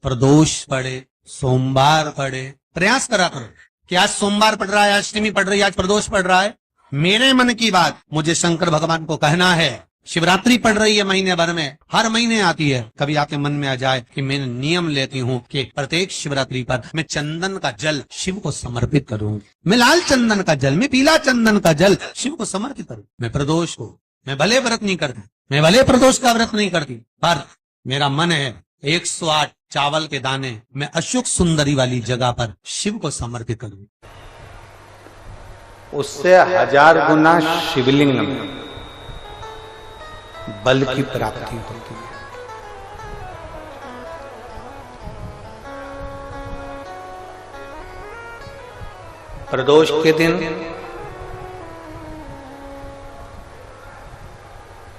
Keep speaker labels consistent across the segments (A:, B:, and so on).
A: प्रदोष पढ़े, सोमवार पढ़े, प्रयास करा करो कि आज सोमवार पढ़ रहा है, अष्टमी पढ़ रही है, आज प्रदोष पढ़ रहा है। मेरे मन की बात मुझे शंकर भगवान को कहना है। शिवरात्रि पढ़ रही है महीने भर में, हर महीने आती है, कभी आपके मन में आ जाए कि मैं नियम लेती हूँ कि प्रत्येक शिवरात्रि पर मैं चंदन का जल शिव को समर्पित करूंगी, मैं लाल चंदन का जल, मैं पीला चंदन का जल शिव को समर्पित करूँ। मैं प्रदोष को, मैं भले व्रत नहीं करती, मैं भले प्रदोष का व्रत नहीं करती, पर मेरा मन है 108 चावल के दाने मैं अशोक सुंदरी वाली जगह पर शिव को समर्पित करूं।
B: उससे 1000 गुना शिवलिंग में बल की प्राप्ति होती है। प्रदोष के दिन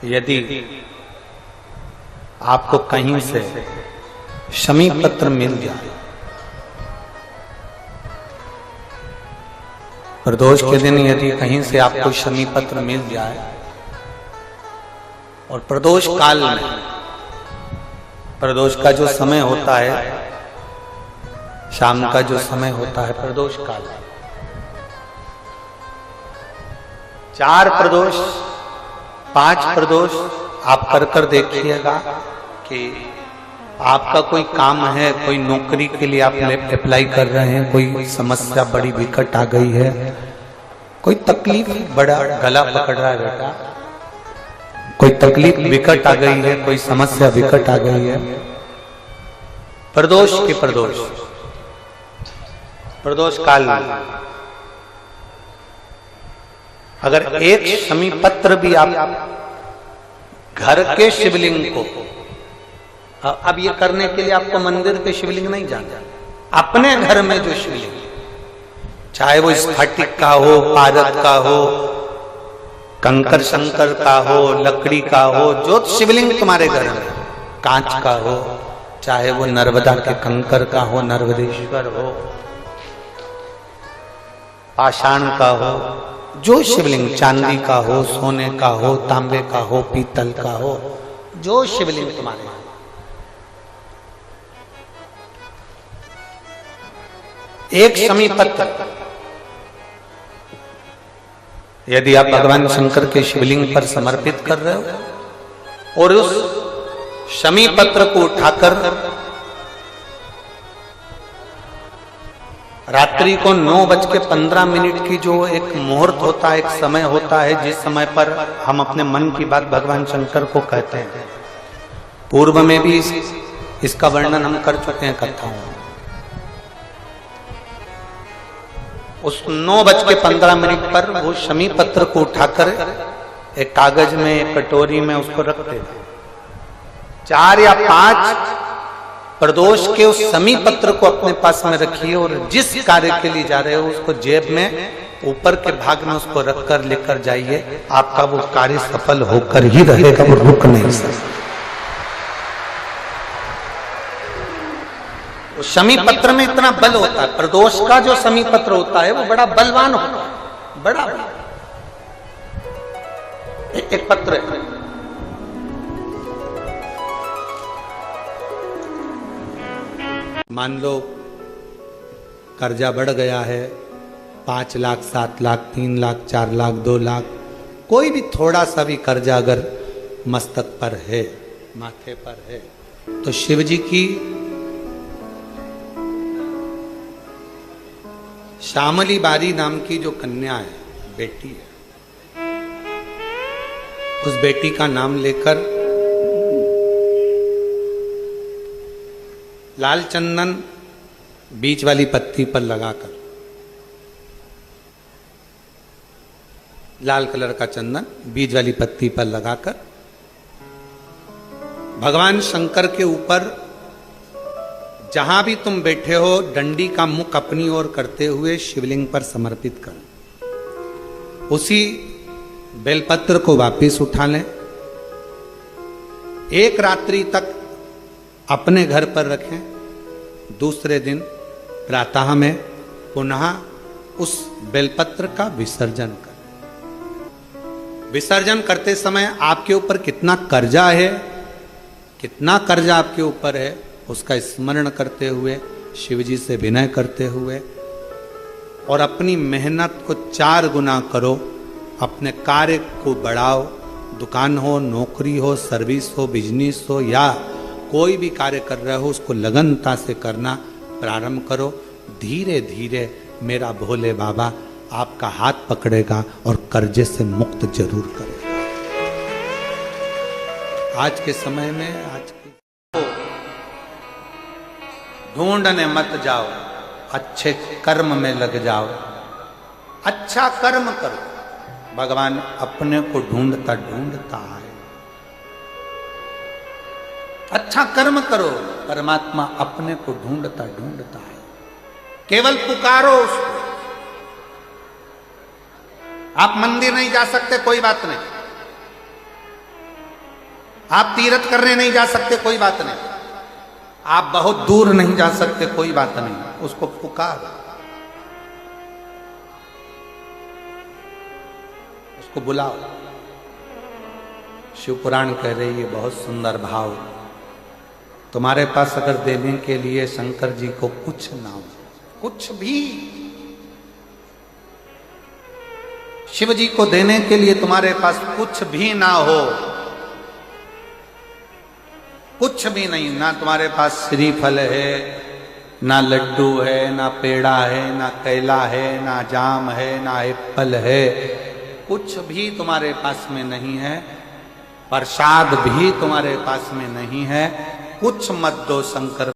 B: यदि आपको कहीं से शमी पत्र मिल जाए, प्रदोष के दिन यदि कहीं से आपको शमी पत्र मिल जाए और प्रदोष काल में, प्रदोष का जो समय होता है, शाम का जो समय होता है प्रदोष काल, 4 प्रदोष 5 प्रदोष आप कर देखिएगा कि आपका कोई काम है, कोई नौकरी के लिए आप अप्लाई कर रहे हैं, कोई समस्या बड़ी विकट आ गई है, कोई तकलीफ, बड़ा गला पकड़ रहा है बेटा, कोई तकलीफ विकट आ गई है, कोई समस्या विकट आ गई है, प्रदोष के प्रदोष काल में अगर एक शमी पत्र भी आप घर के शिवलिंग को, अब ये करने के लिए आपको मंदिर के शिवलिंग नहीं जाना, अपने घर में जो शिवलिंग, चाहे वो स्फटिक का हो, पारद का हो, कंकर शंकर का हो, लकड़ी का हो, जो शिवलिंग तुम्हारे घर में, कांच का हो, चाहे वो नर्मदा के कंकर का हो, नर्मदेश्वर हो, पाषाण का हो, जो शिवलिंग, चांदी का हो, सोने का हो, तांबे का हो, पीतल का हो, जो शिवलिंग तुम्हारे, एक शमी पत्र यदि आप भगवान शंकर के शिवलिंग पर समर्पित कर रहे हो और उस शमी पत्र को उठाकर रात्रि को 9:15 की जो एक मुहूर्त होता है, एक समय होता है, जिस समय पर हम अपने मन की बात भगवान शंकर को कहते हैं, पूर्व में भी इसका वर्णन हम कर चुके हैं कथाओं में। उस 9:15 पर वो शमी पत्र को उठाकर एक कागज में, एक कटोरी में उसको रखते थे। 4 या 5 प्रदोष के उस शमी पत्र को अपने पास में रखिए और जिस कार्य के लिए जा रहे हो उसको जेब में ऊपर के भाग में उसको रखकर लेकर जाइए, आपका वो कार्य सफल होकर ही रहेगा, वो रुक नहीं सकता। शमी पत्र में इतना बल होता है, प्रदोष का जो शमी पत्र होता है वो बड़ा बलवान होता है, बड़ा एक पत्र है। मान लो कर्जा बढ़ गया है, 5 लाख, 7 लाख, 3 लाख, 4 लाख, 2 लाख, कोई भी थोड़ा सा भी कर्जा अगर मस्तक पर है, माथे पर है, तो शिव जी की श्यामली बारी नाम की जो कन्या है, बेटी है, उस बेटी का नाम लेकर लाल चंदन बीच वाली पत्ती पर लगाकर, लाल कलर का चंदन बीज वाली पत्ती पर लगाकर भगवान शंकर के ऊपर जहां भी तुम बैठे हो डंडी का मुख अपनी ओर करते हुए शिवलिंग पर समर्पित कर उसी बेलपत्र को वापस उठा लें। एक रात्रि तक अपने घर पर रखें, दूसरे दिन प्रातः में पुनः उस बेलपत्र का विसर्जन करें। विसर्जन करते समय आपके ऊपर कितना कर्जा है, कितना कर्जा आपके ऊपर है, उसका स्मरण करते हुए, शिव जी से विनय करते हुए, और अपनी मेहनत को 4 गुना करो। अपने कार्य को बढ़ाओ। दुकान हो, नौकरी हो, सर्विस हो, बिजनेस हो, या कोई भी कार्य कर रहे हो, उसको लगनता से करना प्रारंभ करो। धीरे धीरे मेरा भोले बाबा आपका हाथ पकड़ेगा और कर्जे से मुक्त जरूर करेगा। आज के समय में ढूंढने मत जाओ, अच्छे कर्म में लग जाओ। अच्छा कर्म करो, भगवान अपने को ढूंढता ढूंढता है। अच्छा कर्म करो, परमात्मा अपने को ढूंढता ढूंढता है। केवल पुकारो उसको। आप मंदिर नहीं जा सकते, कोई बात नहीं। आप तीर्थ करने नहीं जा सकते, कोई बात नहीं। आप बहुत दूर नहीं जा सकते, कोई बात नहीं। उसको पुकारो, उसको बुलाओ। शिव पुराण कह रही है, बहुत सुंदर भाव। तुम्हारे पास अगर देने के लिए शंकर जी को कुछ ना हो, कुछ भी, शिव जी को देने के लिए तुम्हारे पास कुछ भी ना हो, कुछ भी नहीं, ना तुम्हारे पास श्रीफल है, ना लड्डू है, ना पेड़ा है, ना केला है, ना जाम है, ना एप्पल है, कुछ भी तुम्हारे पास में नहीं है, प्रसाद भी तुम्हारे पास में नहीं है, कुछ मत दो शंकर